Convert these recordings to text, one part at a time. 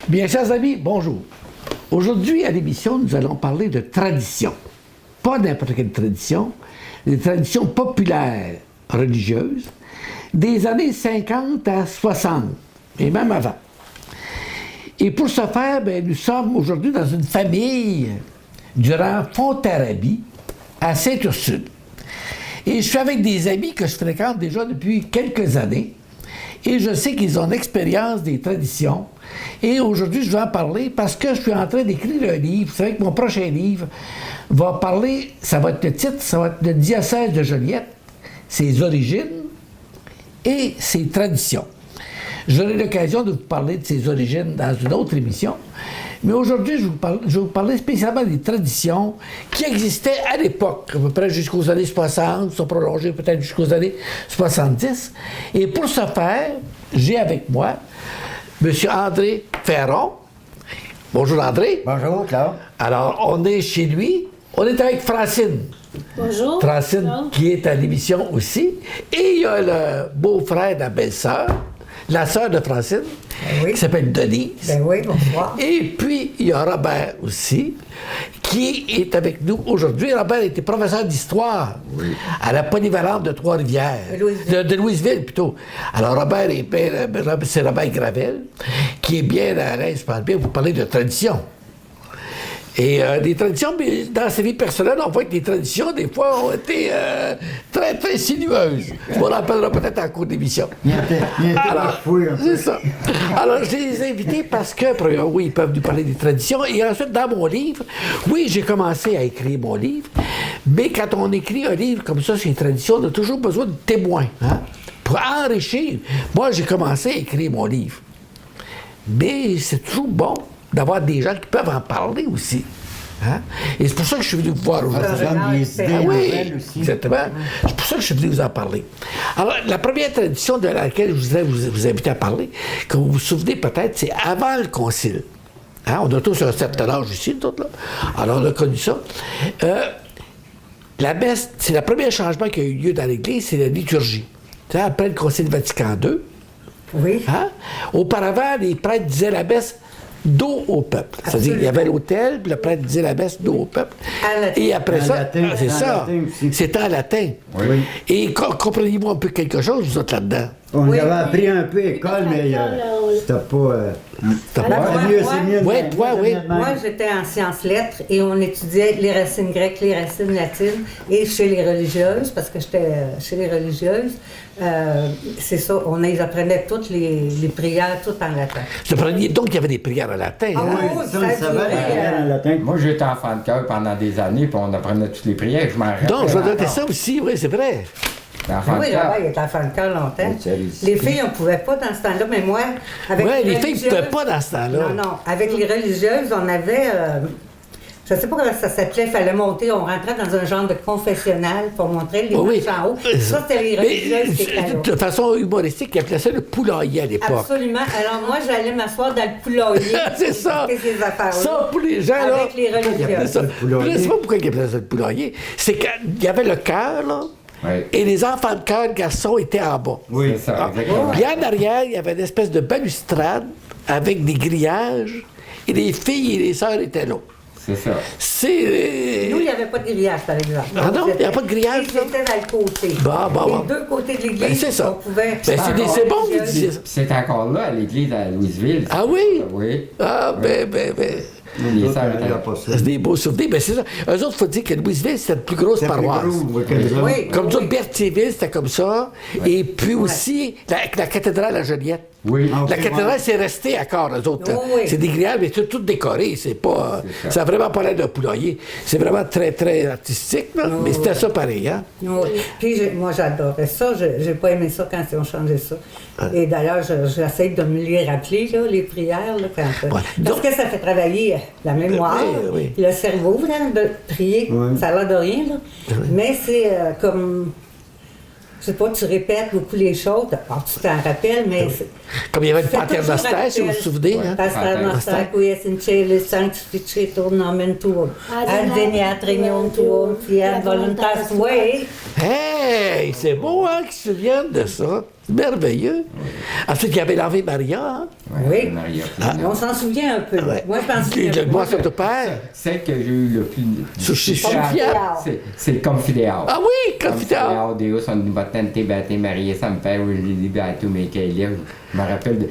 Bien, chers amis, bonjour. Aujourd'hui, à l'émission, nous allons parler de tradition. Pas n'importe quelle tradition, des traditions populaires religieuses des années 50 à 60, et même avant. Et pour ce faire, nous sommes aujourd'hui dans une famille du rang Fontarabie, à Sainte-Ursule. Et je suis avec des amis que je fréquente déjà depuis quelques années. Et je sais qu'ils ont l'expérience des traditions. Et aujourd'hui, je vais en parler parce que je suis en train d'écrire un livre. Vous savez que mon prochain livre va parler, ça va être le titre, ça va être le diocèse de Joliette, ses origines et ses traditions. J'aurai l'occasion de vous parler de ses origines dans une autre émission. Mais aujourd'hui, je vais vous parler spécialement des traditions qui existaient à l'époque, à peu près jusqu'aux années 60, sont prolongées peut-être jusqu'aux années 70. Et pour ce faire, j'ai avec moi M. André Ferron. Bonjour André. Bonjour Claude. Alors, on est chez lui. On est avec Francine. Bonjour. Francine, Bonjour. qui est à l'émission aussi. Et il y a le beau-frère de la belle-sœur, la sœur de Francine, oui. qui s'appelle Denise. Ben oui, bonsoir. Et puis, il y a Robert aussi, qui est avec nous aujourd'hui. Robert était professeur d'histoire à la polyvalente de Trois-Rivières. De Louisville, plutôt. Alors, Robert, c'est Robert Gravel, qui est bien à l'aise, je pense bien, vous parler de tradition. Et des traditions, mais dans sa vie personnelle, on voit que les traditions, des fois, ont été très, très sinueuses. On en rappellera peut-être en cours d'émission. Alors, c'est ça. Alors, je les ai invités parce que, oui, ils peuvent nous parler des traditions. Et ensuite, dans mon livre, oui, j'ai commencé à écrire mon livre, mais quand on écrit un livre comme ça sur les traditions, on a toujours besoin de témoins, hein, pour enrichir. Moi, j'ai commencé à écrire mon livre. Mais c'est toujours bon d'avoir des gens qui peuvent en parler aussi. Hein? Et c'est pour ça que je suis venu vous voir aujourd'hui. Oui, exactement. C'est pour ça que je suis venu vous en parler. Alors, la première tradition de laquelle je voudrais vous inviter à parler, que vous vous souvenez peut-être, c'est avant le concile. Hein? On a tous un certain âge ici, nous autres, là. Alors, on a connu ça. La messe, c'est le premier changement qui a eu lieu dans l'Église, c'est la liturgie. Tu sais, après le concile Vatican II. Oui. Hein? Auparavant, les prêtres disaient la messe dos au peuple. C'est-à-dire qu'il y avait l'autel, puis le prêtre disait la messe dos au peuple. Et après ça, c'est ça. C'était en latin. Oui. Et comprenez-vous un peu quelque chose, vous êtes là-dedans? On avait appris un peu à l'école, mais c'était pas... Moi, j'étais en sciences lettres et on étudiait les racines grecques, les racines latines. Et chez les religieuses, parce que j'étais chez les religieuses, c'est ça, ils apprenaient toutes les prières, toutes en latin. Donc, il y avait des prières en latin. Ah, hein? oui, ça durait, en latin. Moi, j'étais enfant de cœur pendant des années, puis on apprenait toutes les prières. Je m'en rappelle. Donc, je vais noter encore. ça aussi, oui, c'est vrai. Enfant Oui, de cœur. là-bas, il était enfant de cœur longtemps. Les filles, on ne pouvait pas dans ce temps-là, mais moi, avec Oui, les filles ne religieuses- pouvaient pas dans ce temps-là. Non. Avec les religieuses, on avait... je ne sais pas comment ça s'appelait, il fallait monter, on rentrait dans un genre de confessionnal pour montrer les Oui. marches en haut. Ça, c'était les religieuses qui étaient là. De façon humoristique, ils appelaient ça le poulailler à l'époque. Absolument. Alors moi, j'allais m'asseoir dans le poulailler. C'est ça. Écouter ces affaires-là. Ça, pour les gens, là. Avec les ils appelaient religieuses. ça. Le poulailler. Je ne sais pas pourquoi ils appelaient ça le poulailler. C'est qu'il y avait le chœur, là. Oui. Et les enfants de chœur garçons étaient en bas. Oui. C'est ça, exactement. Puis en arrière, il y avait une espèce de balustrade avec des grillages. Et les filles et les sœurs étaient là. C'est ça. C'est... Nous, il n'y avait pas de grillage, par exemple. Ah non, il n'y a pas de grillage, Ils étaient dans le côté. Bon. Les deux côtés de l'église, Ben, c'est ça. on pouvait... Ben, c'est bon, vous disiez ça. Puis c'est encore là, à l'église à Louisville. Ah oui? Oui. Ah, ben. Les sœurs étaient là. C'est des beaux souvenirs. Ben, c'est ça. Eux autres, il faut dire que Louisville, c'était la plus grosse paroisse. Oui. Comme ça, Berthierville, c'était comme ça. Et puis aussi, la cathédrale à Joliette. Oui. La cathédrale, c'est resté encore, eux autres. Oui, oui. C'est des grillages, mais tout décoré. C'est pas... Ça n'a vraiment pas l'air d'un poulailler. C'est vraiment très, très artistique, là. Mais c'était ça pareil, hein? Oui. Puis moi, j'adorais ça. J'ai pas aimé ça quand ils ont changé ça. Et d'ailleurs, j'essaie de me les rappeler, là, les prières. Là, quand, Ouais. Parce que ça fait travailler la mémoire, Oui. le cerveau, là, de prier. Oui. Ça a l'air de rien, là. Mais c'est comme... Je sais pas, tu répètes beaucoup les choses. Alors, tu t'en rappelles, mais... Comme il y avait le C'est Pater toujours Noster, si vous vous actuel. souvenez, hein? Pastor Noster, qui est in cielo, sanctificetur nomen tuum. Adveniat regnum tuum, fiat voluntas tuae. Hey! Hey, c'est beau, hein, qu'ils se souviennent de ça. C'est merveilleux. Ensuite, il y avait l'Ave Maria. Hein? Oui. Maria. On s'en souvient un peu. Ouais. Moi, je pense que... Moi, sur ton père. Celle que j'ai eu le plus... Je suis fier. C'est Confidéal. Ah oui, Confidéal. Deus omnipotente Beate Maria Semper Beatum Michaelia. Je me rappelle de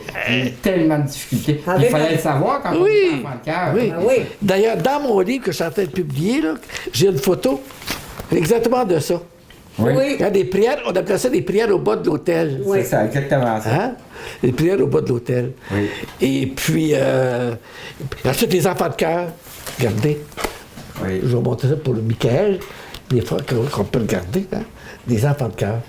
tellement de difficultés. Il fallait le savoir quand on était enfant de cœur. Oui. Ah oui. D'ailleurs, dans mon livre que je suis en train de publier, là, j'ai une photo exactement de ça. Oui. Oui. Il y a des prières, on appelle ça des prières au bas de l'hôtel. Oui. C'est ça, exactement ça. Hein? Les prières au bas de l'hôtel. Oui. Et puis, ensuite, les enfants de cœur. Regardez. Oui. Je vais montrer ça pour le Michael, des fois qu'on peut regarder, hein? Des enfants de cœur.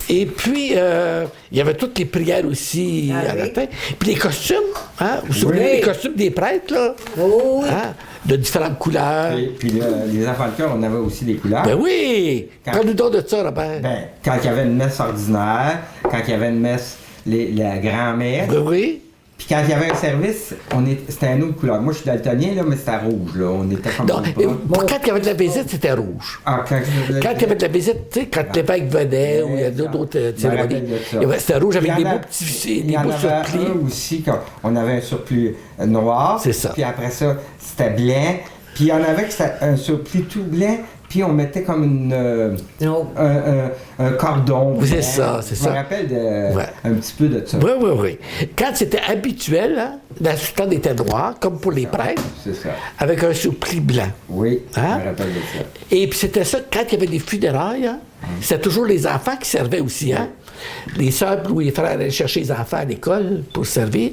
Et puis, il y avait toutes les prières aussi Ah à oui. latin. Puis les costumes, hein? Vous vous souvenez Oui. des costumes des prêtres, là? Oh, oui. Hein? De différentes couleurs. Puis les enfants de cœur, on avait aussi des couleurs. Ben oui! Quand- Parle-nous donc de ça, Robert. Ben, quand il y avait une messe ordinaire, quand il y avait une messe, la grand-mère, Ben oui. puis quand il y avait un service, c'était un autre couleur. Moi, je suis daltonien, là, mais c'était rouge, là. On était comme Donc, ça. quand il y avait de la visite, c'était rouge. Ah, quand Quand il y avait de la visite, tu sais, quand l'évêque venait, ou il y a d'autres cérémonies, c'était rouge avec des beaux petits Il y en avait surplis. un aussi, on avait un surplis noir. C'est ça. Puis après ça, c'était blanc. Puis il y en avait que c'était un surplis tout blanc. Puis on mettait comme Non. un cordon. C'est blanc. ça, c'est ça. Je me rappelle Ouais. un petit peu de ça. Oui, oui, oui. Quand c'était habituel, hein, l'assistant était noir, comme pour les prêtres, C'est ça. avec un surplis blanc. Oui, Hein? je me rappelle de ça. Et puis c'était ça, quand il y avait des funérailles, hein, c'était toujours les enfants qui servaient aussi. Hein? Les sœurs ou les frères allaient chercher les enfants à l'école pour servir.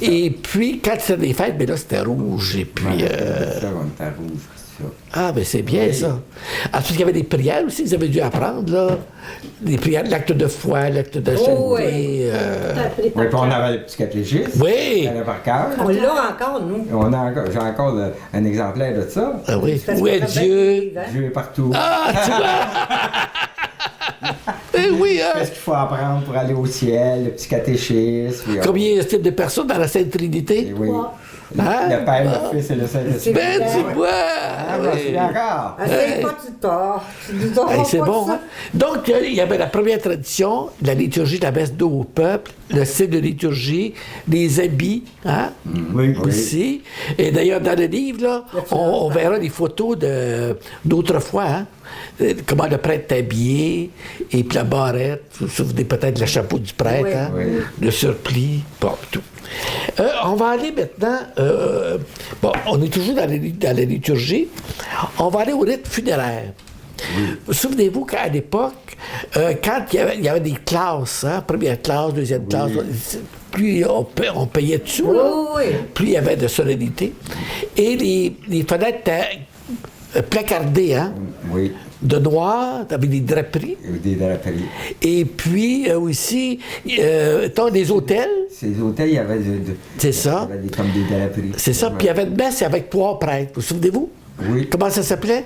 Et puis, quand c'était des fêtes, ben là, c'était rouge. Et puis... Ça, on était rouge. Ça. Ah, ben c'est bien ça. Ensuite, il y avait des prières aussi que vous avez dû apprendre, là. Des prières, l'acte de foi, l'acte de charité. oui. Oui, puis on avait le petit catéchisme. Oui. On avait par cœur. On l'a encore, nous. J'ai encore un exemplaire de ça. Ah oui. Parce Où que est ça fait Dieu? vivre, hein? Dieu est partout. Ah, tu vois! Eh oui, hein? Qu'est-ce qu'il faut apprendre pour aller au ciel? Le petit catéchisme. puis, Combien y a-t-il de personnes dans la Sainte Trinité? et oui. Hein? Le Père, le Fils et le Saint-Esprit. Ben, tu vois! Ah, je m'en souviens encore. Essaye pas, tu tords. Tu nous auras Hey, c'est pas bon, ça. hein? Donc, il y avait la première tradition, la liturgie de la messe d'eau au peuple, le style de liturgie, les habits, hein? Oui. Aussi. Et d'ailleurs, dans le livre, là, on verra des photos d'autrefois, hein? Comment le prêtre est habillé, et puis la barrette, vous vous souvenez peut-être le chapeau du prêtre, Oui. hein? Oui. Le surplis, bon, tout. On va aller maintenant, bon, on est toujours dans la liturgie, on va aller au rite funéraire. Souvenez-vous qu'à l'époque, quand il y avait des classes, hein, première classe, deuxième classe, plus on payait dessus, là, Oui, oui. plus il y avait de solennité. Et les fenêtres étaient placardées, hein, Oui, de noir, avec des draperies. des draperies. Et puis aussi, des hôtels. Ces hôtels, il y avait C'est ça. Il y avait comme des draperies. C'est ça. Puis il y avait une messe avec 3 prêtres. Vous souvenez-vous? Oui. Comment ça s'appelait?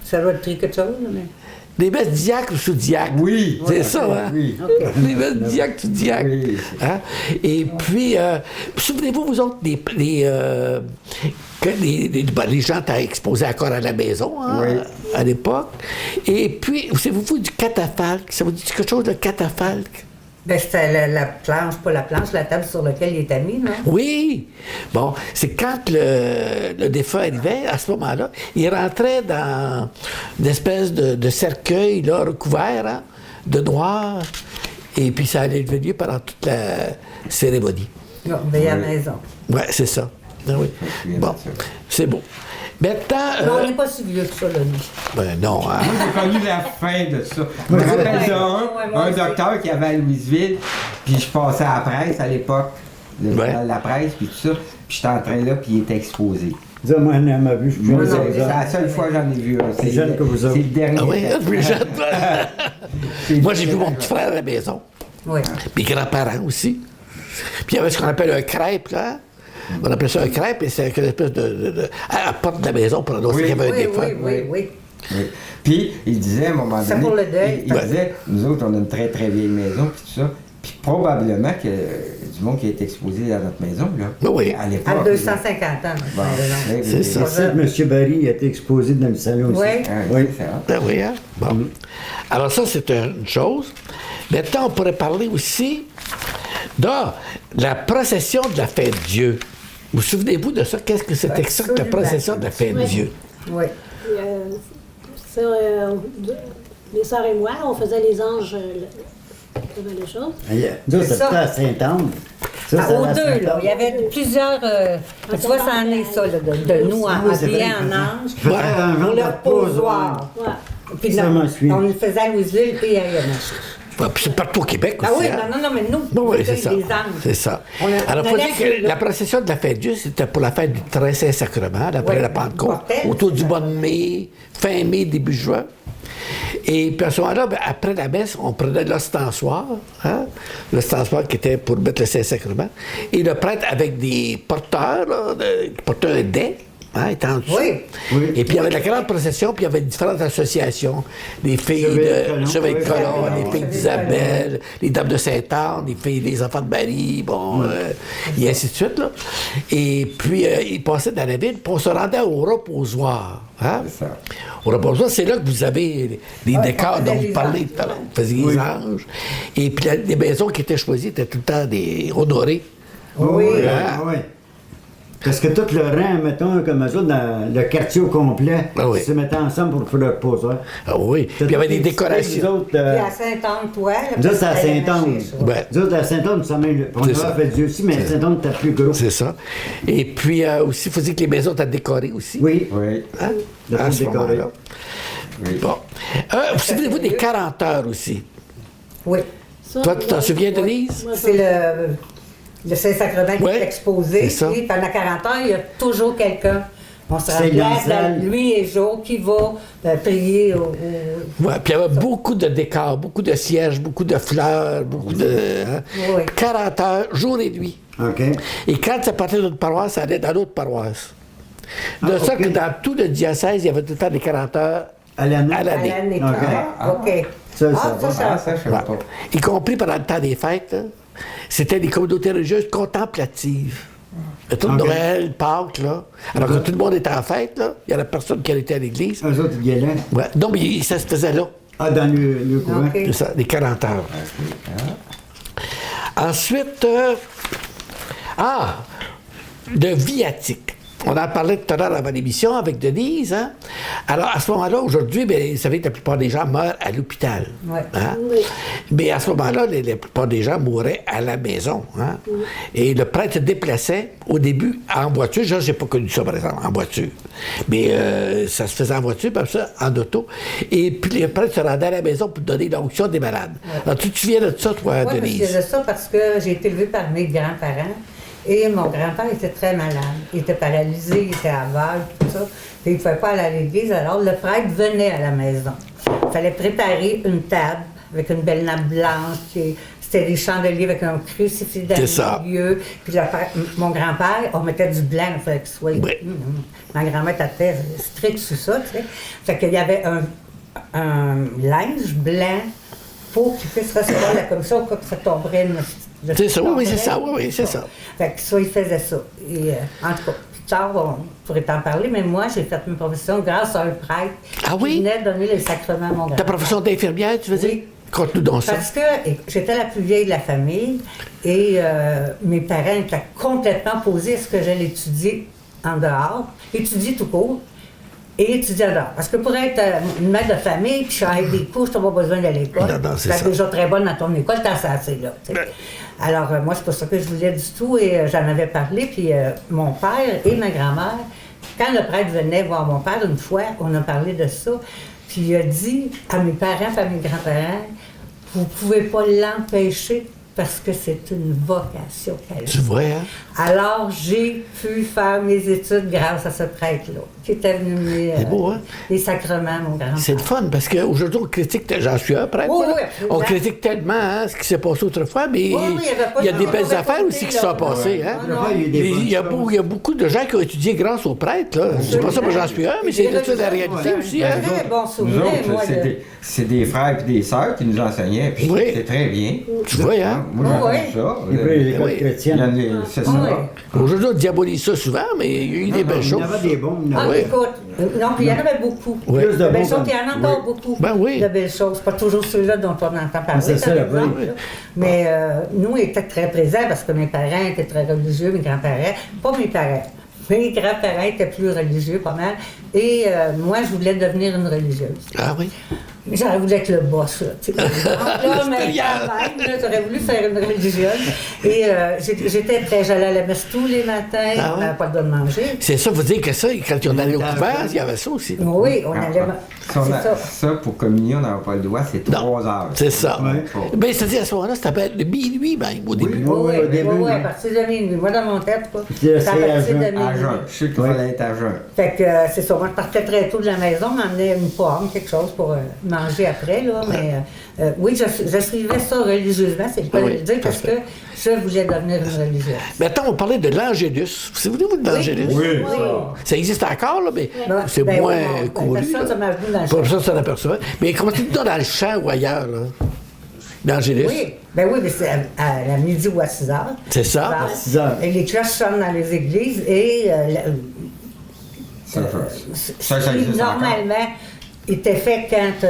Ça doit être quelque chose, mais... Les messes diacres ou sous-diacres. Oui. C'est ça, hein? Oui. Les messes diacres, sous-diacres. Oui. Hein? Et puis, souvenez-vous, vous autres, que les gens étaient exposés encore à la maison, hein, Oui. à l'époque. Et puis, savez-vous du catafalque? Ça vous dit quelque chose, le catafalque? Ben, c'était la planche, pas la planche, la table sur laquelle il était mis, non? Oui. Bon, c'est quand le défunt arrivait, à ce moment-là, il rentrait dans une espèce de cercueil là, recouvert hein, de noir, et puis ça allait devenir pendant toute la cérémonie. Non, veillait à la maison. Oui, c'est ça. Ah oui. souviens Bon, de ça. c'est bon. Maintenant... Mais on n'est pas si vieux que ça, là, nous. ben non, hein. Moi, j'ai connu la fin de ça. Je me rappelle Ouais, moi un aussi. docteur qui avait à Louisville, puis je passais à la presse à l'époque, le Ouais. journal de la presse, puis tout ça, puis j'étais en train là, puis il était exposé. Dis-moi, moi, elle m'a vu, je suis Moi, jeune, c'est la seule fois que j'en ai vu un. Plus jeune que vous autres. C'est le dernier. Ah oui, plus jeune. C'est Moi, j'ai vu le mon dernier. petit frère à la maison. Oui. Mes grands-parents aussi. Puis il y avait ce qu'on appelle un crêpe, là. On appelait ça un crêpe, et c'est une espèce à la porte de la maison pour annoncer Oui. qu'il y avait un Oui, défunt. oui, oui, oui. Oui. Puis, il disait à un moment C'est donné. pour le deuil. Il disait, nous autres, on a une très, très vieille maison, puis tout ça. Puis probablement que du monde qui a été exposé à notre maison, là. Oui. À l'époque. À 250 ans. Bon, c'est ça. M. Barry a été exposé dans le salon aussi. Oui. Oui, c'est ça. Ben oui, hein? Bon. Alors ça, c'est une chose. Maintenant, on pourrait parler aussi de la procession de la fête de Dieu. Vous souvenez-vous de ça? Qu'est-ce que c'était que ça, que la procession de la fête de Dieu? Oui. Les sœurs et moi, on faisait les anges, les choses. Nous, c'était à Saint-Anne. Aux deux, là. Il y avait plusieurs. Tu vois, ça en est ça, là, de nous habillés en ange. Pour le reposoir. Puis là, on le faisait à Louisville puis à Yamachi. Puis c'est partout au Québec aussi. Ah oui, hein? non, mais nous, Oui, c'est ça. les anges. C'est ça. Alors, il faut dire que la procession de la fête de Dieu, c'était pour la fête du Très Saint-Sacrement, après la Pentecôte, autour du mois de mai, fin mai, début juin. Et puis à ce moment-là, après la messe, on prenait l'ostensoir, hein? L'ostensoir qui était pour mettre le Saint-Sacrement. Et le prêtre avec des porteurs, là, qui portaient un dais, hein, étant en dessous. Oui. Et puis il y avait la grande procession, puis il y avait différentes associations. Les filles de Chevalier de Colomb, les filles d'Isabelle, les Dames de Sainte-Anne, les filles des Enfants de Marie, bon, et ainsi de suite. Là. Et puis ils passaient dans la ville, puis on se rendait au reposoir. Hein? C'est ça. Au reposoir, c'est là que vous avez les décors dont vous parlez tout à l'heure. Vous faisiez les anges. Et puis les maisons qui étaient choisies étaient tout le temps des honorées. Oui. Oui. Parce que tout le rang, mettons, comme ça, dans le quartier au complet, se mettaient ensemble pour faire le reposoir. Ah oui. Puis il y avait des décorations. Puis à Sainte-Anne, toi. Nous autres, c'est à Sainte-Anne. Ouais. Nous autres, à Sainte-Anne, on a fait Dieu aussi, mais à Sainte-Anne, c'était plus gros. C'est ça. Et puis aussi, il faut dire que les maisons étaient décorées aussi. Oui. Oui. Hein? À ce moment-là. Oui. Bon. Vous souvenez-vous des 40 heures aussi? Oui. Toi, tu t'en souviens, Denise? C'est le Saint-Sacrement qui est exposé. C'est ça. Et pendant 40 heures, il y a toujours quelqu'un. On se remplace, nuit et jour, qui va prier Oui, puis il y avait beaucoup de décors, beaucoup de sièges, beaucoup de fleurs, beaucoup de... Hein? Oui. 40 heures, jour et nuit. OK. Et quand ça partait d'une paroisse, ça allait dans l'autre paroisse. De ça que dans tout le diocèse, il y avait tout le temps des 40 heures à l'année. à l'année. OK. Ça, Ça, je sais pas. Y compris pendant le temps des fêtes, hein, c'était des communautés religieuses contemplatives. Le temps de Noël, Pâques, là. Alors que tout le monde était en fête, là. Il n'y avait personne qui était à l'église. Eux autres, ils y allaient. Ouais. Non, mais ça se faisait là. Ah, dans le couvent. OK. C'est ça, les 40 heures. Ensuite, de viatique. On en parlait tout à l'heure avant l'émission avec Denise. Hein? Alors, à ce moment-là, aujourd'hui, bien, vous savez que la plupart des gens meurent à l'hôpital. Ouais. Hein? Oui. Mais à ce moment-là, la plupart des gens mouraient à la maison. Hein? Et le prêtre se déplaçait au début en voiture. Je n'ai pas connu ça, par exemple, en voiture. Mais ça se faisait en voiture, comme ça, en auto. Et puis le prêtre se rendait à la maison pour donner l'onction des malades. Ouais. Alors, tu te souviens de ça, toi, Denise? Oui, je faisais ça parce que j'ai été élevée par mes grands-parents. Et mon grand-père était très malade. Il était paralysé, il était aveugle, tout ça. Et il ne pouvait pas aller à l'église. Alors, le prêtre venait à la maison. Il fallait préparer une table avec une belle nappe blanche. C'était des chandeliers avec un crucifix dans le milieu. Puis mon grand-père, on mettait du blanc, il fallait qu'il soit... Oui. Ma grand-mère était très stricte sur ça, tu sais. Fait qu'il y avait un linge blanc pour qu'il puisse recevoir la commission au cas que ça tomberait une... C'est ça, oui, c'est ça, oui, c'est ça. Fait que ça, il faisait ça. Et en tout cas, plus tard, on pourrait t'en parler, mais moi, j'ai fait une profession grâce à un prêtre qui venait donner les sacrements à mon grand-père. Ta profession d'infirmière, tu veux dire? Conte-nous donc ça. Parce que j'étais la plus vieille de la famille et mes parents étaient complètement opposés à ce que j'allais étudier en dehors, étudier tout court. Et étudier en dehors. Parce que pour être une mère de famille, puis faire des cours, tu n'as pas besoin d'aller à l'école. Tu es déjà très bonne dans ton école, tu as assez là. Alors, moi, c'est pas ça que je voulais du tout, et j'en avais parlé, puis mon père et ma grand-mère, quand le prêtre venait voir mon père une fois, on a parlé de ça, puis il a dit à mes parents, à mes grands-parents, vous ne pouvez pas l'empêcher parce que c'est une vocation qu'elle a. Tu vois, hein? Alors, j'ai pu faire mes études grâce à ce prêtre-là, qui était venu me beau, hein? les sacrements, mon grand-père. C'est le fun, parce qu'aujourd'hui, on critique, j'en suis un prêtre, on critique tellement hein, ce qui s'est passé autrefois, mais il y a des belles affaires aussi qui se sont passées. Hein? Il y a beaucoup de gens qui ont étudié grâce aux prêtres. Là. C'est pas ça que j'en suis un, mais c'est ça la réalité aussi. Hein? Très bon souvenir, moi. C'est des frères et des sœurs qui nous enseignaient, puis c'était très bien. Tu vois, hein? moi, j'aime ça. Et puis, l'école chrétienne. C'est ça. Aujourd'hui, on diabolise ça souvent, mais il y a eu des belles choses. Il y en avait des bons. Écoute, non, puis il y en avait beaucoup. Oui. Plus de De belles bons. choses, il y en a encore beaucoup. Ben oui. De belles choses. Pas toujours ceux-là dont on entend parler, C'est ça, par exemple. oui. là. Mais nous, ils étaient très présents parce que mes parents étaient très religieux, mes grands-parents. Pas mes parents. Mes grands-parents étaient plus religieux, pas mal. Et moi, je voulais devenir une religieuse. Ah oui? Mais j'aurais voulu être le boss, là. Tu sais. Là, mais quand même, j'aurais voulu faire une religieuse. Et j'étais très... J'allais à la messe tous les matins. Ah On ouais? n'avait pas le droit de manger. C'est ça, vous dire que ça, quand on allait au couvent, il y avait ça aussi. Oui, on allait... Ça, pour communier, on n'avait pas le droit, c'est 3 heures. C'est ça. Ouais. Ben, c'est-à-dire, à ce moment-là, c'était le minuit même, au début. Oui, au début, oui, oui. à partir de minuit. Moi, dans mon tête, quoi. C'est C'est à à partir de jeun. À minuit. jeun. Je sais qu'il fallait être à jeun. Fait que c'est ça. Moi, je partais très tôt de la maison, m'emmenais une pomme, quelque chose pour manger après, là. Mais oui, je suivais ça religieusement, c'est le cas de le dire, parce que je voulais devenir une religieuse. Maintenant, on parlait de l'Angélus. Vous souvenez-vous de l'Angélus? Oui, Ça existe encore, là, mais Ben, c'est ben moins oui, non, couru. personne là. s'en m'a venu dans le champ. Personne s'en apercevait. Mais comment tu dis dans le champ ou ailleurs, là? L'Angélus? Oui, ben oui, mais c'est à la midi ou à 6 heures. C'est ça? À 6 heures. Et les cloches sonnent dans les églises et Ça ce qui, existe encore. normalement, était fait quand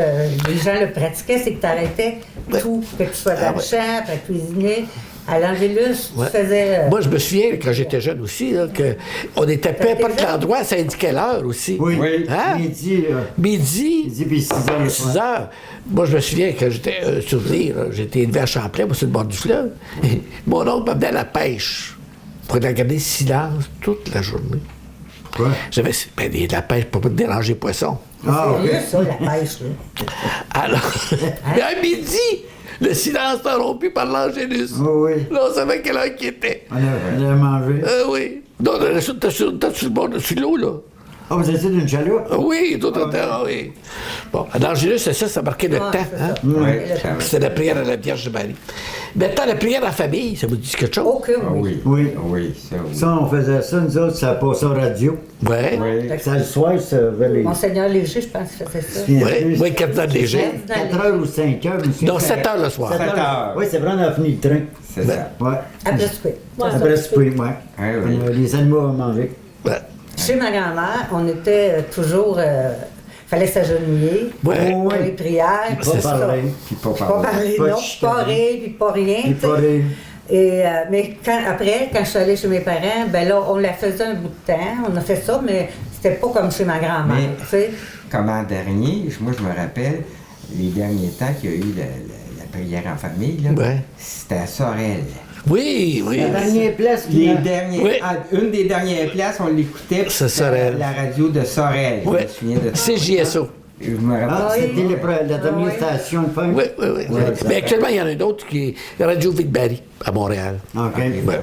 les gens le pratiquaient, c'est que tu arrêtais tout, que tu sois dans le champ, à cuisiner. À l'Angélus, Ouais. tu faisais... Moi, je me souviens, quand j'étais jeune aussi, là, qu'on était peu importe l'endroit, ça indiquait l'heure aussi. Oui. Oui. Hein? Midi, Midi, puis 6 heures. le 6 soir. heures. Moi, je me souviens que j'étais souvenir, là, j'étais élevé à Champlain, moi, sur le bord du fleuve. Mon oncle m'amenait à la pêche pour regarder le silence toute la journée. Quoi? J'avais de la pêche pour pas déranger les poissons. Ah, C'est ok. sérieux, ça, la pêche, là. Alors, mais à midi, le silence interrompu par l'Angélus. Oh, oui. Là, on savait quelle heure qu'il était. On a mangé. Oui. Non, t'es sur le bord de l'eau, là. Ah, vous étiez d'une chaloupe? Oui, tout le temps, oui. Bon, à l'Angélus, c'est ça marquait le Ah, temps. c'est Hein? ça. Oui, Et le- ça va. C'était la prière à la Vierge Marie. Maintenant, la prière en famille, ça vous dit quelque chose? Oh que Ah oui. oui. Oui. Oui, ça oui. Ça, on faisait ça, nous autres, ça passait en radio. Ouais. Oui. Ça, le soir, ça avait les... Monseigneur Léger, je pense que c'était ça. Oui, oui, capitaine Léger. 4 heures ou 5 heures, monsieur. Non, 7 heures le soir. 7 7 heures. Oui, c'est vrai, on a fini le train. C'est ça. Ouais. Après souper. Ouais. Après souper, ouais. Ah oui. Les animaux à manger. Ouais. Chez ma grand-mère, on était toujours... fallait s'agenouiller Ouais. pour les prières. Pas C'est ça. parler. Puis pas Pas parler. parler, Pas non, chicaner. pas rire, puis pas rien. Puis tu sais. pas rire. Et, mais après, quand je suis allée chez mes parents, ben là, on la faisait un bout de temps. On a fait ça, mais c'était pas comme chez ma grand-mère. Mais- Tu sais. Comme en dernier, moi je me rappelle, les derniers temps qu'il y a eu la prière en famille, là, Ouais. c'était à Sorel. Oui, oui. La dernière place Les qui derniers, Oui. une des dernières places, on l'écoutait. puis C'est c'était Sorel. La radio de Sorel. Je Oui. me souviens de ça. CJSO. Je me rappelle. Ah, oui. c'était la dernière oui. station de fin. Oui, oui, oui. Ouais, Mais actuellement, il y en a une autre qui est Radio Ville-Barry, à Montréal. OK. Ouais.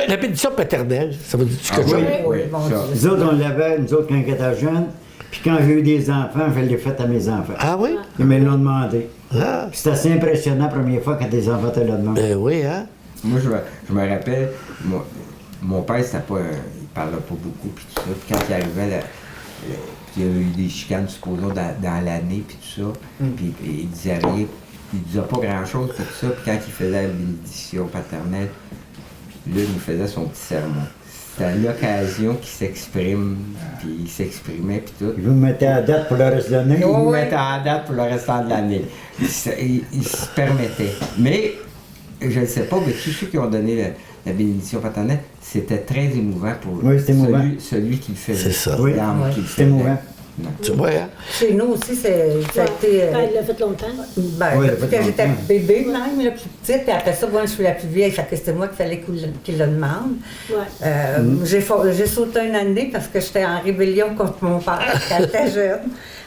La bénédiction paternelle, ça vous dit quelque chose? Oui, Mon ça. Dieu. Nous autres, on l'avait, nous autres, quand j'étais jeune. Puis quand j'ai eu des enfants, je l'ai fait à mes enfants. Ah oui? Ils me l'ont demandé. Ah, Puis c'était assez impressionnant la première fois quand des enfants te le demandent. ben oui, hein? Moi, je me rappelle, mon père, c'était pas, il parlait pas beaucoup, puis tout ça. Puis quand il arrivait, puis il y a eu des chicanes, supposons, dans l'année, puis tout ça. Puis il disait rien, il disait pas grand-chose, tout ça. Puis quand il faisait la bénédiction paternelle, là, il nous faisait son petit sermon. C'était l'occasion qu'il s'exprime, puis il s'exprimait, puis tout. Je vous mettais à date pour le reste de l'année. Il nous ouais. mettait en date pour le restant de l'année. Il se permettait. Mais, je ne sais pas, mais tous ceux qui ont donné la bénédiction paternelle, c'était très émouvant pour Oui, c'était émouvant. celui qui le faisait. C'est ça. Oui, L'âme Ouais. qui le c'était faisait. émouvant. Non. Tu vois, hein? Chez nous aussi, ça a été... Ben, il l'a fait longtemps. Ben, Oui, depuis il a que fait j'étais longtemps. bébé même, la plus petite, puis après ça, moi, je suis la plus vieille, fait que c'était moi qu'il fallait qu'il le demande. Ouais. J'ai sauté une année parce que j'étais en rébellion contre mon père quand j'étais jeune.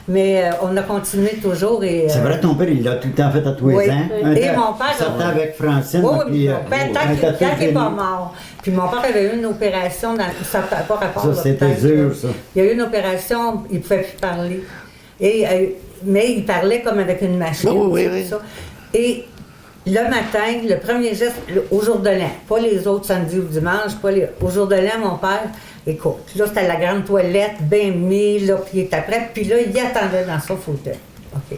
Mais on a continué toujours et... C'est vrai, ton père, il l'a tout le temps fait à tous les Oui. ans. Et Un temps, mon père, il sortait on- avec Francine. Oui, oui, puis, mon père, on tant était tous qu'il n'est pas unis. mort. Puis mon père avait eu une opération, ça n'a pas rapport. Ça, là, c'était peut-être, dur, là. ça. Il y a eu une opération, il ne pouvait plus parler. Et, mais il parlait comme avec une machine. Oui, oui, tout oui. ça. Et le matin, le premier geste, au jour de l'an, pas les autres samedis ou dimanche, au jour de l'an, mon père, écoute, là, c'était la grande toilette, bien mis, là, puis il était prêt, puis là, il attendait dans son fauteuil. OK.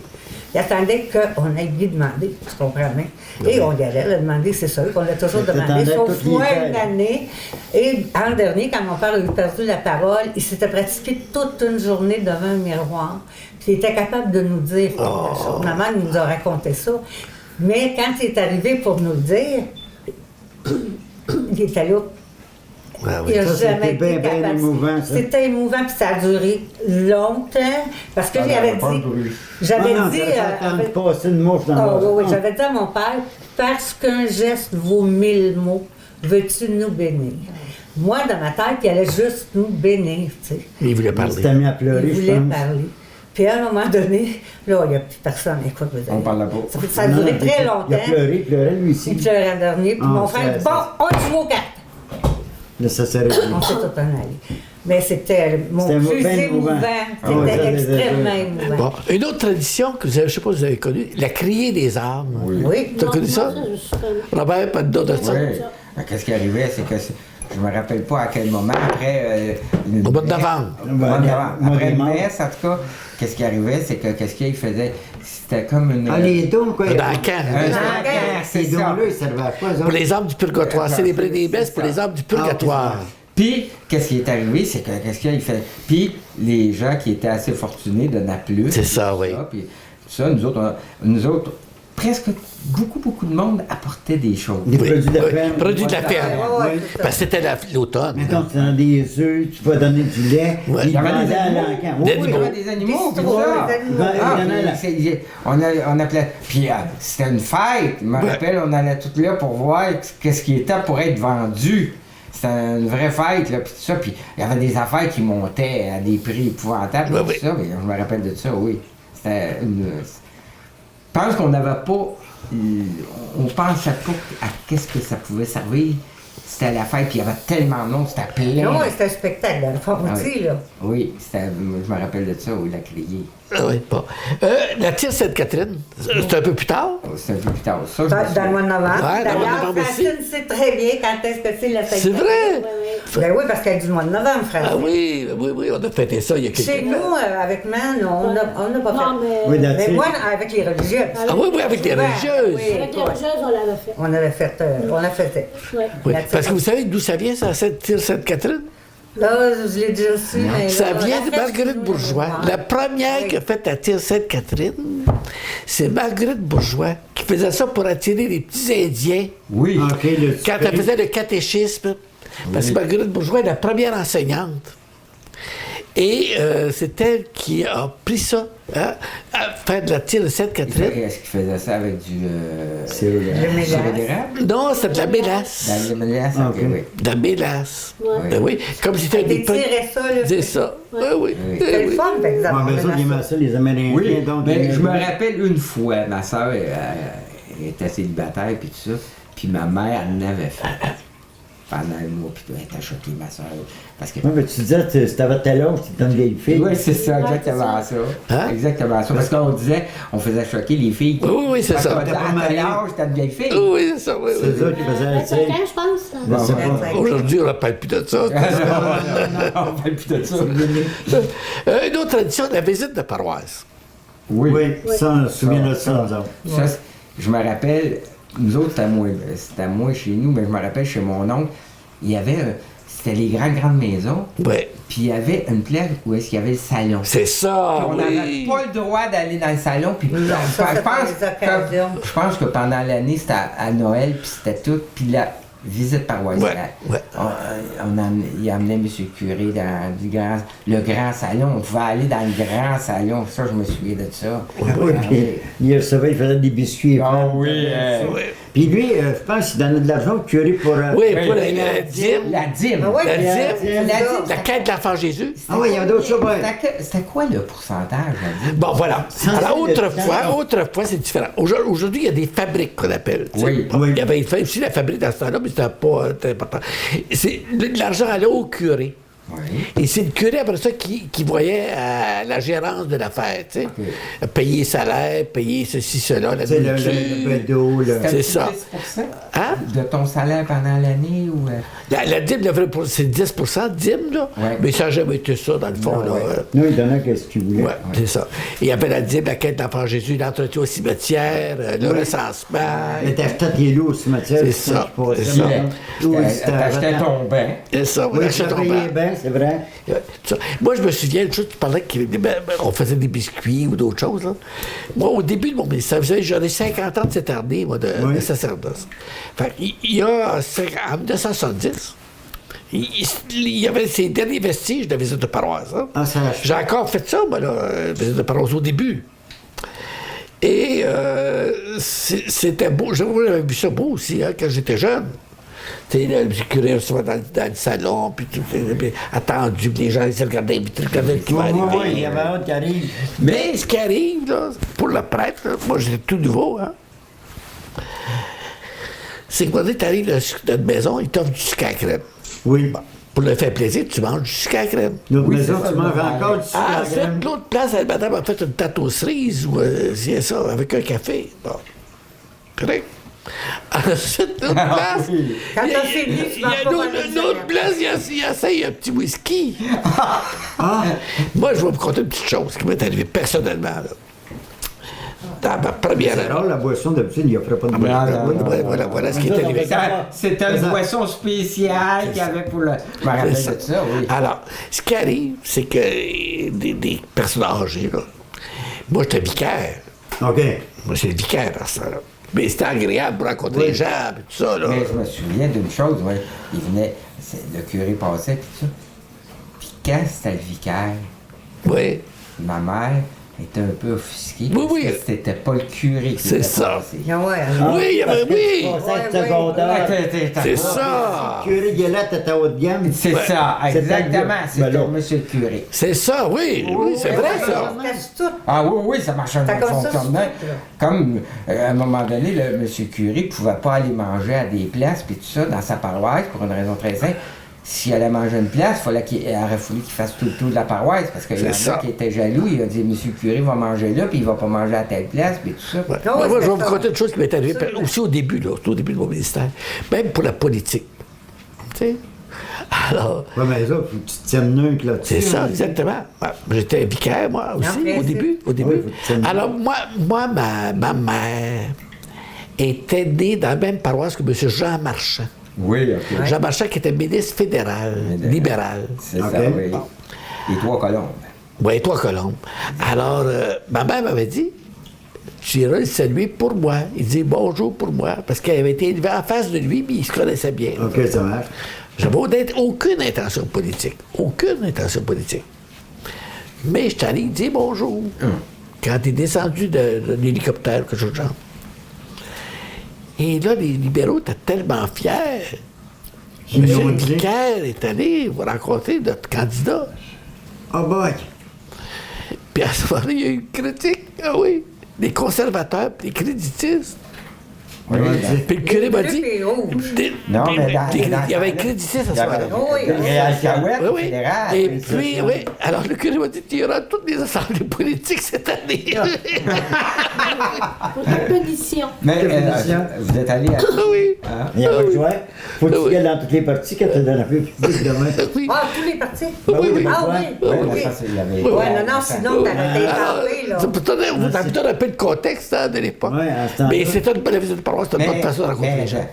Il attendait qu'on aille lui demander, tu comprends bien? Et on y allait le demander, c'est sûr qu'on l'a toujours demandé, sauf moi une année. Et l'an dernier, quand mon père a eu perdu la parole, il s'était pratiqué toute une journée devant un miroir. Puis il était capable de nous dire quelque chose. Maman nous a raconté ça. Mais quand il est arrivé pour nous le dire, il était là. Ah oui. Il n'a jamais été bien capable. émouvant, ça. C'était émouvant, puis ça a duré longtemps. Parce que j'avais dit. passer une mouche dans Oui, j'avais dit à mon père, parce qu'un geste vaut 1000 mots, veux-tu nous bénir? Moi, dans ma tête, il allait juste nous bénir, tu sais. Il voulait parler. Il s'était mis à pleurer, Il je voulait pense. parler. Puis à un moment donné, là, il n'y a plus personne. Écoute, vous On parle pas. Ça a duré très Il a longtemps. pleuré, il pleurait lui aussi. Il pleurait un dernier, puis mon frère dit, bon, on joue aux cartes. Là, ça s'est réglé. On s'est tout en allé. Mais c'était mon C'était plus bien émouvant. émouvant. C'était Ah, extrêmement ouais. émouvant. Bon, une autre tradition que vous avez, je ne sais pas si vous avez connue, la criée des âmes. Oui. Tu as connu ça? Je Robert, pas de dos de ça? Oui. Qu'est-ce qui arrivait, c'est que je me rappelle pas à quel moment, après... Au mois de novembre. Au mois de novembre. Mois Après de une mars. messe, en tout cas, qu'est-ce qui arrivait, c'est que qu'est-ce qu'il faisait? C'était comme une... Ah, les dons, quoi. Dans le camp. c'est Ces ça. dons-là, ils servaient à quoi, eux Pour autres? les âmes du purgatoire. Célébrer des messes pour les âmes du purgatoire. Puis, qu'est-ce qui est arrivé, c'est que qu'est-ce qu'il fait? Puis, les gens qui étaient assez fortunés donnaient plus. C'est ça, oui. Puis, tout ça, nous autres, presque beaucoup de monde apportait des choses. Des produits de la Oui, ferme. produits de la ferme. Ouais, Oui. c'est ça. Parce que c'était l'automne. Mettons, tu donnes des œufs, tu vas donner du lait, Ouais. ils Il y avait vendaient des à animaux. l'encan. Des Oui, oui. Il y avait des animaux, Des puis histoires, ça. des animaux. Ah, Il y en a là. puis on appelait. Puis c'était une fête. Je me rappelle, on allait tous là pour voir qu'est-ce qui était pour être vendu. C'était une vraie fête, là, puis tout ça. Puis il y avait des affaires qui montaient à des prix épouvantables, Ouais, tout oui. ça. Mais je me rappelle de ça, oui. C'était une. Je pense qu'on n'avait pas. On pensait pas à qu'est-ce que ça pouvait servir. C'était la fête, puis il y avait tellement de monde, c'était plein. Non, c'était un spectacle, dans le fond, Ah aussi, oui. là. Oui, je me rappelle de ça, oui, la criée. Ah oui, bon. La tire Sainte-Catherine, c'est un peu plus tard. C'est un peu plus tard. Ça, je me Dans le souviens. mois de novembre. Ouais, dans le mois de D'ailleurs, novembre aussi. Francine sait très bien quand est-ce que c'est la fête. C'est vrai? Ben oui, parce qu'elle est du mois de novembre, Ah Francine. oui, on a fêté ça il y a quelques Chez nous, avec Man, on n'a pas fait. Non, mais. Oui, Mais that's it. moi, avec les religieuses. Ah oui, avec les religieuses. Oui. Avec les religieuses, on l'avait fait. On avait fait, on l'a fait. Ouais. Oui, La parce que tire- vous savez d'où ça vient, ça, cette tire Sainte-Catherine? Là, je l'ai déjà su, mais Ça là, vient la de fête Marguerite chez nous, Bourgeois. elle La première Oui. qui a fait la tire Sainte-Catherine, c'est Marguerite Bourgeois qui faisait ça pour attirer les petits Indiens Oui. OK, le quand elle faisait le catéchisme. Parce que Marguerite Bourgeois est la première enseignante. Et c'est elle qui a pris ça, hein, à faire de la tire de Sainte-Catherine. Est-ce qu'il faisait ça avec du sirop Le d'érable. mélange. sirop d'érable? Non, c'est de la mélasse. Dans le mélasse, Ah, ok, ok. oui. De la mélasse. Ouais. Ben oui, comme si c'était des petits. Détirait ça, là. C'est ça. Oui, oui. Oui. C'est le oui. fun, par exemple. Ouais, mais ça, ils aimaient ça, les Amérindiens. Oui, donc, mais ils- je me rappelle une fois, ma soeur était célibataire, puis tout ça, puis ma mère en avait fait pendant un mois, puis elle était choquée, ma soeur. Parce que. Oui, mais tu disais, si t'avais tel âge, tu étais une vieille fille. Oui, c'est ça, Ouais, exactement c'est ça. Hein? Exactement ça. Parce qu'on disait, on faisait choquer les filles. Oui, oui, c'est Parce ça. qu'on disait, à tel âge, t'as une vieille fille. Oui, c'est ça, oui, oui. C'est ça qui faisait, tu 25 sais. ans, je pense. Je sais Bon, pas. Aujourd'hui, on ne parle plus de ça. non, on parle plus de ça. Une autre tradition, la visite de paroisse. Oui. Oui, ça, on se souvient de ça, nous autres. Ça, je me rappelle, nous autres, c'était moins chez nous, mais je me rappelle chez mon oncle, il y avait, c'était les grandes maisons, Oui, puis il y avait une place où est-ce qu'il y avait le salon. c'est ça, Puis on n'avait oui. pas le droit d'aller dans le salon, puis Non, ça, c'est pour les occasions. je pense que pendant l'année, c'était à Noël, puis c'était tout, puis la visite paroissiale. Ouais, ouais. Il amenait M. le curé dans le grand salon, on pouvait aller dans le grand salon, ça, je me souviens de ça. Oui, puis il recevait, il faisait des biscuits. Ah oui, Oui, Puis lui, je pense qu'il donnait de l'argent au curé pour... oui, pour la dîme, La dîme. Ah oui, la mais, dîme, la dîme, la quête de l'enfant Jésus. Ah oui, il y a d'autres choses, ouais. C'était quoi le pourcentage, la dîme? Bon, voilà. Sans Alors, le autrefois, c'est différent. Aujourd'hui, il y a des fabriques qu'on appelle. tu sais. Oui. Bon, Oui. Il y avait aussi la fabrique dans ce temps-là, mais c'était pas très important. C'est de l'argent allait au curé. Oui. Et c'est le curé, après ça, qui voyait la gérance de l'affaire, tu sais. OK. Payer salaire, payer ceci, cela, la C'est nourriture. le bédo, là. C'est ça. 10% Hein? de ton salaire pendant l'année ou... La dîme, c'est 10 de dîme, là. Ouais. Mais ça n'a jamais été ça, dans le fond, là. Nous, il donnait ce qu'il voulait. Ouais, c'est ça. Il y avait la dîme, la quête d'enfant Jésus, l'entretien au cimetière, le recensement. Mais t'achetais tes loups au cimetière. C'est ça, c'est ça. T'achetais ton bain. C'est ça, Oui, achète ton je bain. bien, c'est vrai. Ça. Moi, je me souviens, une chose, tu parlais qu'on faisait des biscuits ou d'autres choses. Là. Moi, au début de mon ministère, vous savez, j'aurais 50 ans de cette année, moi, de sacerdoce. Fait il y a en 1970, il y avait ces derniers vestiges de visite de paroisse. Hein. Ah, ça J'ai encore fait ça, moi, là, visite de paroisse au début. Et c'était beau. J'avais vu ça beau aussi, hein, quand j'étais jeune. Tu sais, le curé souvent dans le salon, puis tout, puis attendu, puis les gens ils se regardaient, puis ils regardaient qui va arriver. Oui, il y avait un qui arrive. Mais ce qui arrive, là, pour le prêtre, là, moi j'étais tout nouveau, hein, c'est que quand tu arrives dans notre maison, ils t'offrent du sucre à crème. Oui. Bon, pour le faire plaisir, tu manges du sucre à crème. Notre Oui, maison, c'est ça, tu manges le encore du sucre à Ah, crème. l'autre place, la madame a fait une tarte aux cerises, ou c'est ça, avec un café. Bon. Correct. Ensuite, l'autre place. oui. Quand t'as fini, tu il y a manges pas une autre place, il essaye un petit whisky. Ah, Moi, je vais vous conter une petite chose qui m'est arrivée personnellement. Là. Dans ma première c'est année. rare, la boisson, d'habitude, il n'y a pas de boisson. Voilà ce qui est arrivé. C'était une boisson spéciale qu'il y avait pour le... Je me rappelle C'est de ça, oui. Alors, ce qui arrive, c'est que des personnes âgées, là, moi, j'étais vicaire. OK. Moi, c'est le vicaire, à ça, là. Mais c'était agréable pour rencontrer les gens, et tout ça, là. Mais je me souviens d'une chose, ouais. Il venait, le curé passait, puis tout ça. Puis quand c'était le vicaire, Oui, ma mère était un peu offusquée. Oui, parce oui. que c'était pas le curé qui C'est était ça. passé. Ah ouais, oui, il y avait, oui. C'est C'est ça. Le curé Guélette était haut de gamme. C'est Ouais. ça, C'était exactement. le- C'était ben là. monsieur le curé. C'est ça, oui, oui, c'est vrai, ça. On casse tout. Ah oui, oui, ça marchait T'as un comme ça, fonctionnement. c'est tout, là. Comme à un moment donné, le monsieur curé ne pouvait pas aller manger à des places, puis tout ça, dans sa paroisse, pour une raison très simple. S'il allait manger une place, il aurait fallu qu'il fasse tout le tour de la paroisse, parce qu'il y en C'est ça. a qui étaient jaloux. Il a dit, monsieur le curé va manger là, puis il va pas manger à telle place, puis tout ça. Ouais. Non, Moi, je vais c'est vous ça. raconter une chose qui m'est arrivée Absolument. aussi au début, là, au début de mon ministère. Même pour la politique. Tu sais? Alors, Oui, mais ça, faut que tu te tiennes neutre là-dessus. c'est ça, hein. exactement. Ouais, j'étais vicaire, moi aussi, Après, au début. Au début. Oui, faut que tu tiennes Alors, moi ma mère était née dans la même paroisse que M. Jean Marchand. Oui, OK. Jean Marchand, qui était ministre fédéral, libéral. C'est OK. ça, oui. Les trois colombes. Oui, toi, Colombe. Alors, ma mère m'avait dit, tu iras le saluer pour moi. Il dit bonjour pour moi, parce qu'elle avait été élevée en face de lui, mais il se connaissait bien. OK, ça marche. J'avais aucune intention politique. Aucune intention politique. Mais je suis allé dire bonjour. Quand il est descendu de l'hélicoptère, quelque chose de genre. Et là, les libéraux étaient tellement fiers. Monsieur le vicaire est allé vous rencontrer notre candidat. Oh boy! Puis à ce moment-là, il y a eu une critique. Ah oui, des conservateurs puis des créditistes. Oui, Puis le curé m'a dit. Bleu et rouge. il Non, mais y avait un créditiste à ce moment-là. Oui, Et Alcahuète, Oui, oui. fédéral. Et puis, oui. Alors, le curé m'a dit, il y aura toutes les assemblées politiques cette année. Pour la pétition. Mais Fédération. vous êtes allé à... oui. Hein? Il n'y a pas de choix. Faut que Ah oui. tu ailles dans toutes les parties quand tu es dans la publique demain. Oui. Ah, tous les partis? Ben oui, oui. Ah ouais. oui, Oui, oui. parce qu'il y avait... Ouais, non, sinon, t'aurais été Alors, éparpé, là. c'est pour donner, vous donner un peu de contexte hein, de l'époque. Ouais, à ce temps-là. Mais c'était une bonne visite de paroisse, c'était une bonne façon de rencontrer les gens.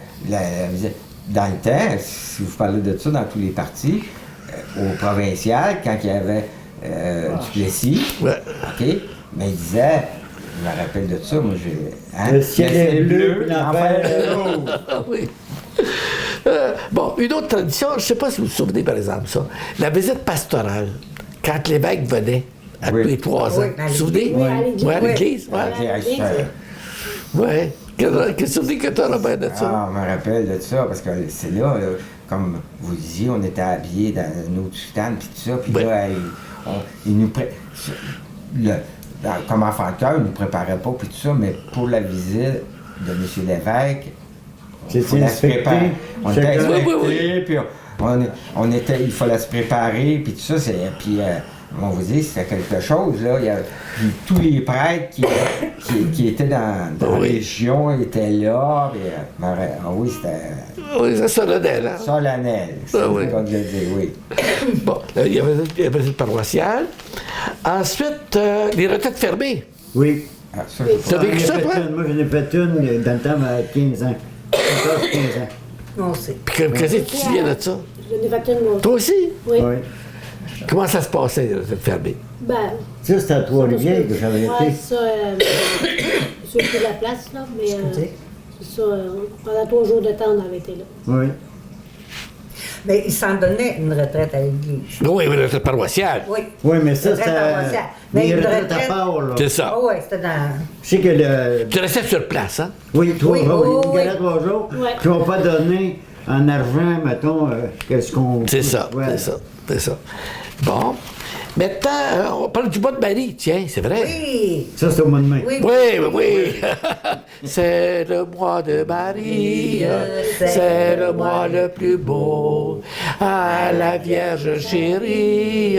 Dans le temps, si vous parlez de ça dans tous les partis, au provincial, quand il y avait Duplessis, Ouais. OK, mais il disait, je me rappelle de ça, moi j'ai... Hein, Le ciel est bleu, puis l'enfer est rouge. Ah oui. Bon, une autre tradition, je ne sais pas si vous vous souvenez, par exemple, ça. La visite pastorale, quand l'évêque venait, à tous Oui. les 3 ans. Oui, Vous vous souvenez? Oui, à l'église. Ouais, à Oui. l'église. Ouais. Ouais. Quel souvenir que tu as, Robert, de ça? Ah, je me rappelle de ça, parce que c'est là, comme vous disiez, on était habillés dans nos soutanes, puis tout ça, puis Ouais. là, ils nous comme enfant de cœur, ils nous préparaient pas, puis tout ça, mais pour la visite de M. l'évêque, C'est on inspecté. on était Chacun- inspecté, Oui, oui, puis il fallait se préparer, puis tout ça, puis on vous dit, c'était quelque chose, là. Puis tous les prêtres qui étaient dans la région étaient là, puis, oui, c'était... Oui, c'est solennel, hein? Solennel, c'est oui. comme je dis, oui. Bon, là, il y avait le paroissial. Ensuite, les retraites fermées. Oui. Ah, ça, T'as vécu ça, toi? Moi, j'en ai fait une dans le temps à 15 ans. 14-15 ans. On sait. Puis qu'est-ce que tu te souviens de ça? Je n'ai fait une, moi. Toi aussi? Oui. Oui. Comment ça se passait, les retraites fermées? Ben, Ça, c'était à Trois-Rivières que j'avais ouais, été. ça, sur la place, là, mais Excusez. c'est ça, pendant 3 jours de temps, on avait été là. Oui. Mais il s'en donnait une retraite à l'église. Oui, les retraites paroissiales. Oui. Oui, mais ça, Retraite paroissiale. c'était Mais des une retraites à retraite- part, là. C'est ça. Ah oui, c'était dans... Je sais que le... Tu restais sur place, hein? Oui, 3 Oui, jours. oui, Une galère 3 jours. Ouais. Qui ne vont pas donner en argent, mettons, qu'est-ce qu'on... C'est ça, Ouais. c'est ça, c'est ça. Bon. Maintenant, on parle du mois de Marie, tiens, c'est vrai. Oui. Ça, c'est au mois de mai. Oui. Oui. C'est le mois de Marie, c'est le mois le plus beau. À la Vierge chérie,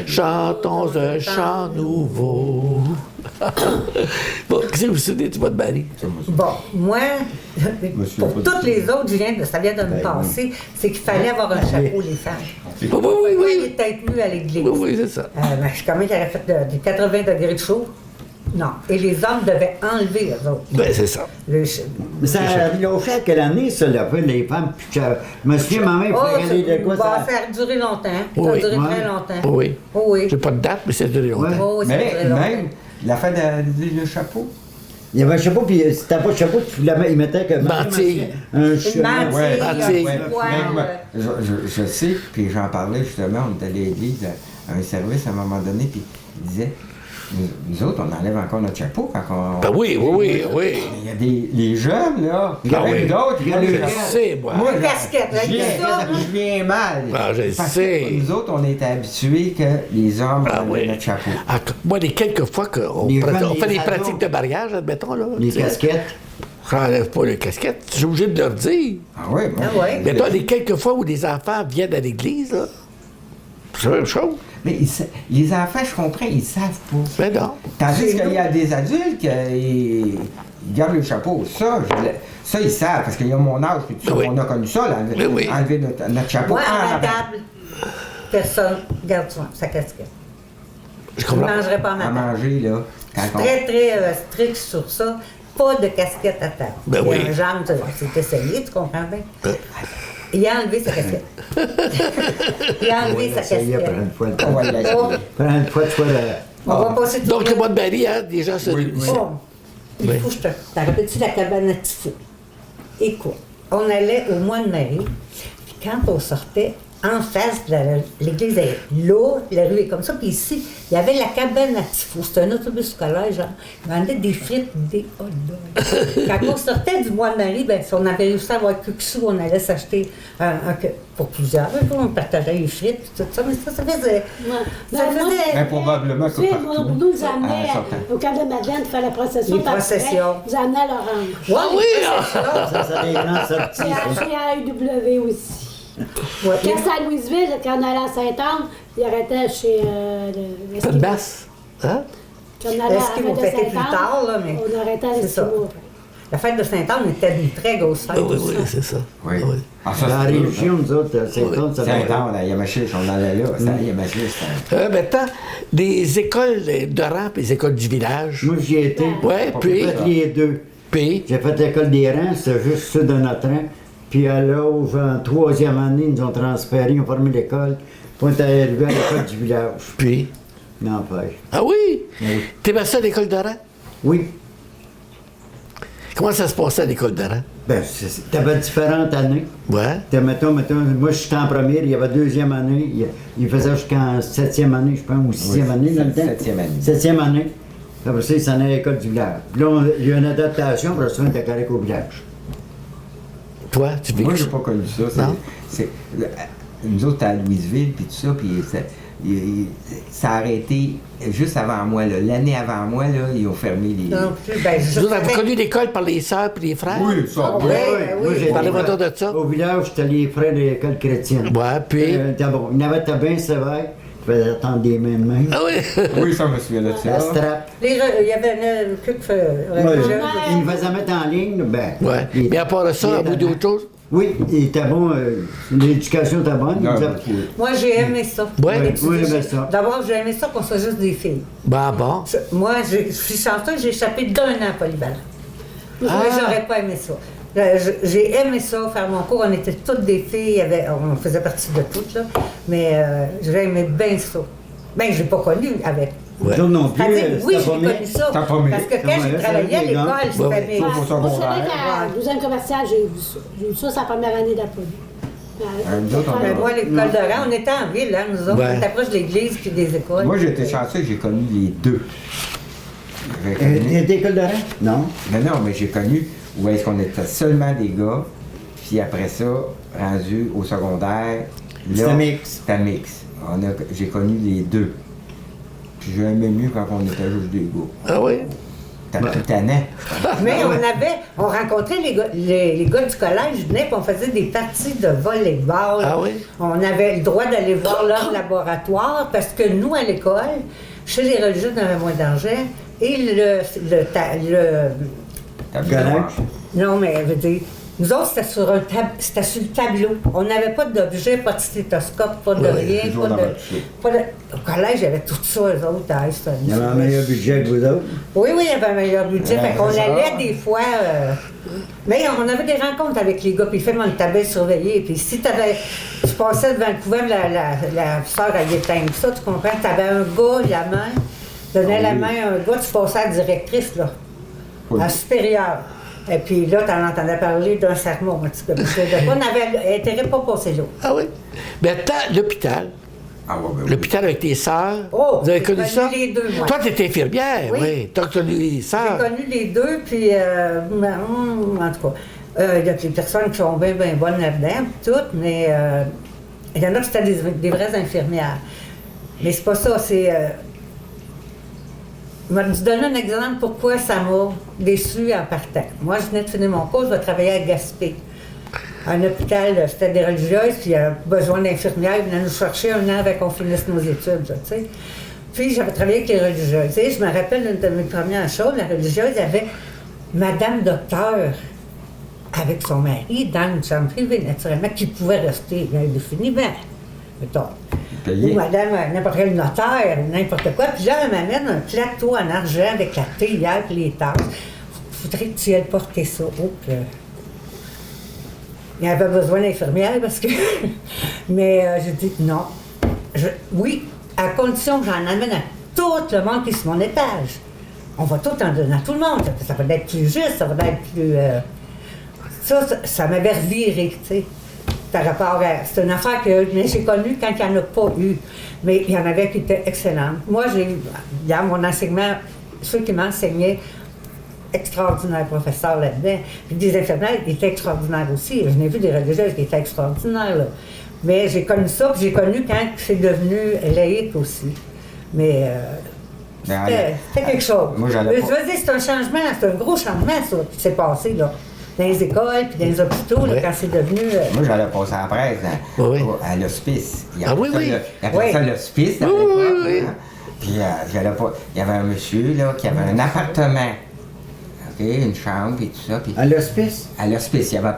chantons un chant nouveau. Bon, qu'est-ce que vous vous souvenez du mois de Marie? Bon, moi, Monsieur, pour pas toutes du les autres, ça vient de me passer, c'est qu'il fallait avoir un chapeau, les femmes. Oui. Il était tenu à l'église. Oui, c'est ça. Ben, je suis quand même qui aurait fait des 80 degrés de chaud. Non. Et les hommes devaient enlever eux autres. Ben, c'est ça. Le- Mais ça a lâché à quelle année, ça, là, les femmes? Puis je me souviens, ma mère, Oh, il fallait aller de quoi ça ça... a duré longtemps. Ça Oui. a duré Ouais. très longtemps. Oui. Oh, oui. J'ai pas de date, mais c'est duré longtemps. Ouais. Oh, oui, ça a duré Mais longtemps. même, la fin de le chapeau, Il y avait un chapeau, puis si t'as pas de chapeau, il mettait que... Mantille. Un Une chemin. mantille, ouais, un ouais, poil, même, je sais, puis j'en parlais justement, on était à l'église, à un service à un moment donné, puis il disait, nous autres, on enlève encore notre chapeau quand on... Ben oui. Il y a les jeunes, là, il y en a oui. d'autres, Il y a Je le- sais, moi. Moi, Une casquette, je avec viens, ça, je viens mal. Ah, je Parce sais. que nous autres, on était habitués que les hommes Ah enlevaient oui. notre chapeau. Ah, moi, les quelques fois qu'on Les jeunes, on fait les des ados. pratiques de mariage, admettons, là. Les tu sais, casquettes. j'enlève pas le casquette, je suis obligé de leur dire. Ah oui, moi. Ah ouais. Mais toi, les quelques fois où des enfants viennent à l'église, là, c'est la même chose. Mais les enfants, je comprends, ils savent pas. Mais non. Tandis qu'il y a des adultes qui gardent le chapeau. Ça, ils savent, parce qu'il y a mon âge, puis tout ça, Oui. on a connu ça, là, Oui. enlever notre chapeau. Moi, à Ah, la ben, table, personne garde sa casquette. Je Je ne comprends. mangerai pas à ma à table. manger, là, quand on... Très, très strict sur ça. Pas de casquette à table. Ben Il y a oui. un genre, c'est essayé, tu comprends bien? Euh. Il a enlevé sa casquette. Il a enlevé sa Ça y est, casquette. prends une fois le On va temps. le laisser. Oh, Prends une fois, tu vois, on va passer tout Donc, le mois de Marie, hein, des gens se réunissent. Oh, il Oui. faut que je te... T'as répété la cabane à Tifo. Écoute, on allait au mois de Marie, puis quand on sortait, en face de l'église est là, la rue est comme ça, puis ici, il y avait la cabane à Tifo. C'était un autobus scolaire, genre, ils vendaient des frites, des hot dogs. Quand on sortait du mois de Marie, ben, si on avait réussi à avoir quelques sous, on allait s'acheter pour plusieurs. On partageait les frites, tout ça, mais ça faisait... Ouais. Ça Ben, moi, faisait... Ben, probablement Tu que sais, partout. nous amenait Ah, sortant. au camp de Madeleine faire la procession. Les puis après, processions. Vous amenez à l'Orange. Ouais, oui, ça, ça des grandes sorties. C'est à UW aussi. Ouais. Quand c'est à Louisville, quand on allait à Saint-Anne, il arrêtait chez Pas de basse. Hein? Quand on allait à Est-ce qu'ils la vont fête de fêter plus Saint-Anne, tard, là, mais on arrêtait à c'est ça. l'Esquimau. La fête de Saint-Anne était une très grosse fête. Oui, aussi. c'est ça. Oui. Oui. Ah, ça, Dans la c'est région, nous autres, Saint-Anne, ça C'est va. un temps, à Yamachiche, on allait là. C'était à Yamachiche, c'était... Maintenant, des écoles de rang et les écoles du village. Moi, j'y ai été. Ouais, puis, J'ai fait les deux. puis, J'ai fait l'école des rangs, c'était juste ceux de notre rang. Puis alors, en troisième année, ils nous ont transféré, ils ont formé l'école. Puis on est arrivé à l'école du village. puis. N'empêche. Ah oui? Oui. T'aimais ça à l'école de rang? Oui. Comment ça se passait à l'école de rang? Ben, t'avais différentes années. Ouais. Mettons, moi, je suis en première, il y avait deuxième année. Il faisait jusqu'en septième année, je pense, ou sixième année dans le temps. Septième année. Septième année. Après ça, il s'en allait à l'école du village. Puis là, il y a une adaptation, pour ça, on était correct au village. Toi, tu vis Moi, j'ai pas connu ça. Non? Nous autres, à Louisville, puis tout ça, puis ça a arrêté juste avant moi. L'année avant moi, là, ils ont fermé les... Non plus, ben, Vous avez connu l'école par les sœurs et les frères? Oui, ça, oui. Moi, j'ai Parlez-moi donc de ça. Au village, c'était les frères de l'école chrétienne. Ouais, puis... D'abord, il y avait bien sévère, il fallait attendre des mains de main. Ah oui? Oui, ça, je me souviens de La ça. strap. Il y avait une coupe Ouais, religieuse. il me faisait mettre en ligne, ben. Ouais. Mais à part ça, à bout d'autre chose? Oui, il était bon, l'éducation était bonne. Non, il mais- faisait- Moi, j'ai aimé ça. Ouais. Oui, j'aimais ça. D'abord, j'ai aimé ça qu'on soit juste des filles. Ben bon. Moi, je suis chanteuse, j'ai échappé d'1 an polyvalent. Ah. Mais j'aurais pas aimé ça. J'ai aimé ça, faire mon cours. On était toutes des filles, on faisait partie de toutes, là. Mais j'ai aimé bien ça. Ben, je l'ai pas connu avec. Ouais. Nous non plus, C'est-à-dire, oui, c'était pas j'ai mieux. connu ça. T'as pas mis. Parce que quand Ouais, j'ai ça, travaillé à les gars. l'école, c'était Ouais. mes- Au Moi, je secondaire. savais qu'à 12e commercial, j'ai vu ça. J'ai vu ça, c'est la première année d'Apollo. Nous autres, on Ben, a- moi, l'école de rang, on était en ville, hein, nous autres. Ouais. On était proche de l'église puis des écoles. Moi, j'étais chanceux, j'ai connu les deux. J'ai connu- D'école de rang? Non. Non, mais j'ai connu où est-ce qu'on était seulement des gars, puis après ça, rendu au secondaire, là, C'était mix. C'était mix. J'ai connu les deux. Puis j'ai aimé mieux quand on était juste des gars. Ah oui? T'as tout tannant. Mais on rencontrait les gars du collège, venaient puis on faisait des parties de volleyball. Ah oui? On avait le droit d'aller voir leur laboratoire parce que nous, à l'école, chez les religieux, on avait moins d'argent. Et Collège. non, mais je veux dire, nous autres, c'était sur le tableau. On n'avait pas d'objet, pas de stéthoscope, pas de Ouais, rien. toujours dans votre chute. Au collège, il y avait tout ça, eux autres, à Easton. Il y avait un meilleur budget que vous autres. Oui, il y avait un meilleur budget. Ouais, Fait qu'on c'est ça. allait des fois. Mais on avait des rencontres avec les gars, puis fait, on était bien surveillés. Puis si tu passais devant le couvent, la sœur, elle éteint ça, tu comprends? Tu avais un gars, la main, donnait la main à un gars, tu passais à la directrice, là, Oui. à la supérieure. Et puis là, tu en entendais parler d'un sermon, en tout cas. On avait intérêt pas passer là. Ah oui? Mais attends, l'hôpital. Ah ouais, ben oui. L'hôpital avec tes sœurs. Oh, vous avez j'ai connu connu ça? les deux, moi. Toi, tu étais infirmière, Oui. oui. T'as connu les J'ai sœurs. connu les deux, puis en tout cas, il y a des personnes qui sont bien bonnes là-dedans, puis toutes, mais il y en a qui étaient des vraies infirmières. Mais c'est pas ça, c'est... je vais te donner un exemple pourquoi ça m'a déçue en partant. Moi, je venais de finir mon cours, je vais travailler à Gaspé. Un hôpital, c'était des religieuses, puis il y avait besoin d'infirmières, ils venaient nous chercher un an avant qu'on finisse nos études, là, tu sais. Puis j'avais travaillé avec les religieuses. Et je me rappelle d'une de mes premières choses, la religieuse avait Madame Docteur avec son mari dans une chambre privée, naturellement, qui pouvait rester indéfiniment. Mettons. Payé. Ou Madame, n'importe quel notaire, n'importe quoi. Puis là, elle m'amène un plateau en argent avec la théière et les tasses. Faudrait que tu ailles porter ça. Oh, que... Il y avait besoin d'infirmières parce que. Mais j'ai dit non. Oui, à condition que j'en amène à tout le monde qui est sur mon étage. On va tout en donner à tout le monde. Ça va être plus juste, ça va être plus. Ça m'avait reviré, tu sais. Par rapport à. C'est une affaire que j'ai connue quand il n'y en a pas eu. Mais il y en avait qui étaient excellentes. Moi, dans mon enseignement, ceux qui m'enseignaient, extraordinaires professeurs là-dedans. Puis des infirmières qui étaient extraordinaires aussi. Je n'ai vu des religieuses qui étaient extraordinaires, là. Mais j'ai connu ça, puis j'ai connu quand c'est devenu laïque aussi. Mais c'était quelque chose. Moi, j'allais Mais pas- je veux dire, c'est un changement, c'est un gros changement, ça, qui s'est passé, là. Dans les écoles, puis dans les hôpitaux, là, Ouais. quand c'est devenu... Moi, j'allais passer à la presse Oui. à l'hospice. Il Ah oui, appelait oui. ça il appelait ça Oui. l'hospice à Oui, l'époque. oui, oui. Hein. Puis j'allais pas. Il y avait un monsieur là, qui avait un appartement. OK, une chambre et tout ça. Puis À l'hospice? à l'hospice, il n'y avait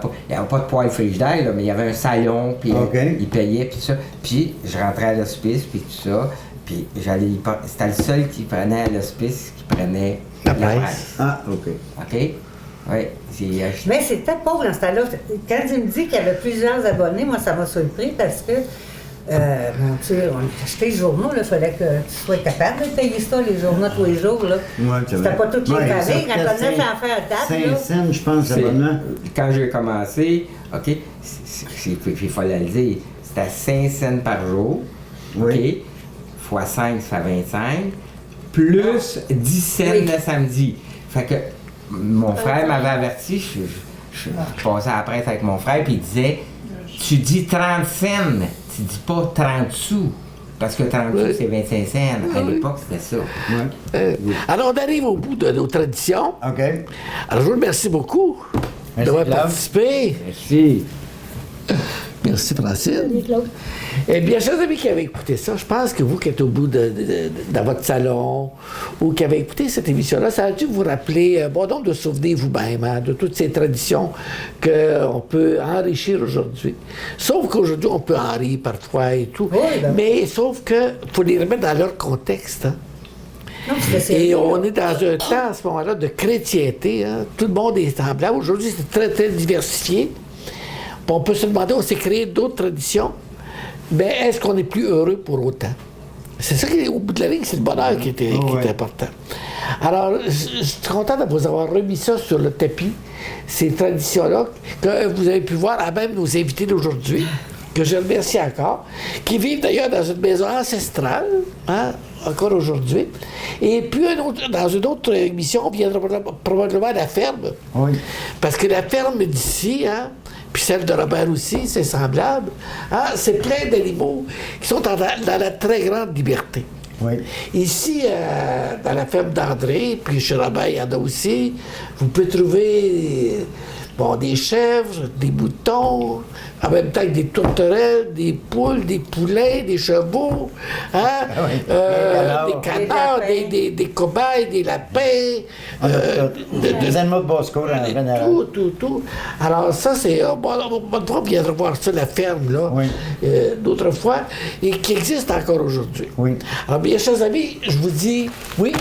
pas de poêle frigidaire, là, mais il y avait un salon, puis OK. il payait, puis tout ça. Puis je rentrais à l'hospice, puis tout ça. Puis c'était le seul qui prenait à l'hospice, qui prenait La presse. Ah, OK. OK? Oui. Mais c'était pauvre dans ce temps-là. Quand il me dit qu'il y avait plusieurs abonnés, moi, ça m'a surpris parce que, mon Dieu, on achetait les journaux, il fallait que tu sois capable de payer ça, les journaux tous les jours. Là. Ouais, c'est C'était vrai. pas toutes les Ouais, ça familles. Quand on coûtait a fait en faire date, là, 5 cents, je pense, C'est- abonnement. Quand j'ai commencé, OK, il fallait le dire, c'était 5 cents par jour, Oui. OK, fois 5, ça fait 25, plus 10 cents Oui. le samedi. Fait que mon frère m'avait averti, je passais à la presse avec mon frère, puis il disait, tu dis 30 cents, tu dis pas 30 sous. Parce que 30 sous, c'est 25 cents. À l'époque, c'était ça. Alors, on arrive au bout de nos traditions. OK. Alors, je vous remercie beaucoup d'avoir Claude. participé. Merci. Merci, Francine. Salut, Claude. Eh bien, chers amis qui avez écouté ça, je pense que vous qui êtes au bout dans votre salon ou qui avez écouté cette émission-là, ça a dû vous rappeler un bon nombre de souvenirs vous-même, hein, de toutes ces traditions qu'on peut enrichir aujourd'hui. Sauf qu'aujourd'hui, on peut en rire parfois et tout. Oui, ben. Mais sauf qu'il faut les remettre dans leur contexte. Hein. Non, c'est Et sérieux, on là. est dans un temps, à ce moment-là, de chrétienté. Hein. Tout le monde est semblable. Aujourd'hui, c'est très, très diversifié. Puis on peut se demander, on s'est créé d'autres traditions, mais est-ce qu'on est plus heureux pour autant? C'est ça qui est au bout de la ligne, c'est le bonheur qui est important. Alors, je suis content de vous avoir remis ça sur le tapis, ces traditions-là, que vous avez pu voir à même nos invités d'aujourd'hui, que je remercie encore, qui vivent d'ailleurs dans une maison ancestrale, hein, encore aujourd'hui. Et puis, dans une autre émission, on viendra probablement à la ferme. Oui. Parce que la ferme d'ici, hein, puis celle de Robert aussi, c'est semblable, hein, c'est plein d'animaux qui sont dans la très grande liberté. Oui. Ici, dans la ferme d'André, puis chez Robert, il y en a aussi, vous pouvez trouver des chèvres, des moutons, en même temps que des tourterelles, des poules, des poulets, des chevaux, hein, des canards, des cobayes, des lapins. Des animaux de basse-cour en général. Tout. Alors ça, c'est... on viendra voir ça, la ferme, là, d'autres fois, et qui existe encore aujourd'hui. Oui. Alors, bien, chers amis, je vous dis, oui,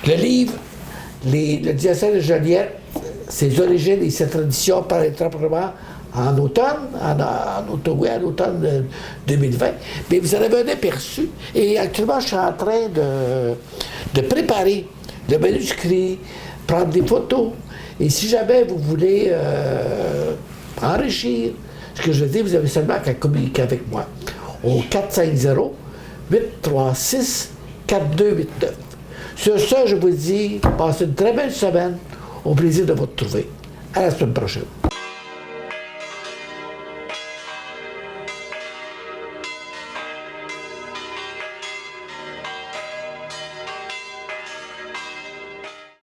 le livre, le diocèse de Joliette, ses origines et ses traditions paraîtra probablement en automne, en automne 2020. Mais vous en avez un aperçu. Et actuellement, je suis en train de préparer le manuscrit, prendre des photos. Et si jamais vous voulez enrichir ce que je dis, vous avez seulement qu'à communiquer avec moi au 450-836-4289. Sur ce, je vous dis, passez une très belle semaine. Au plaisir de vous retrouver. À la semaine prochaine.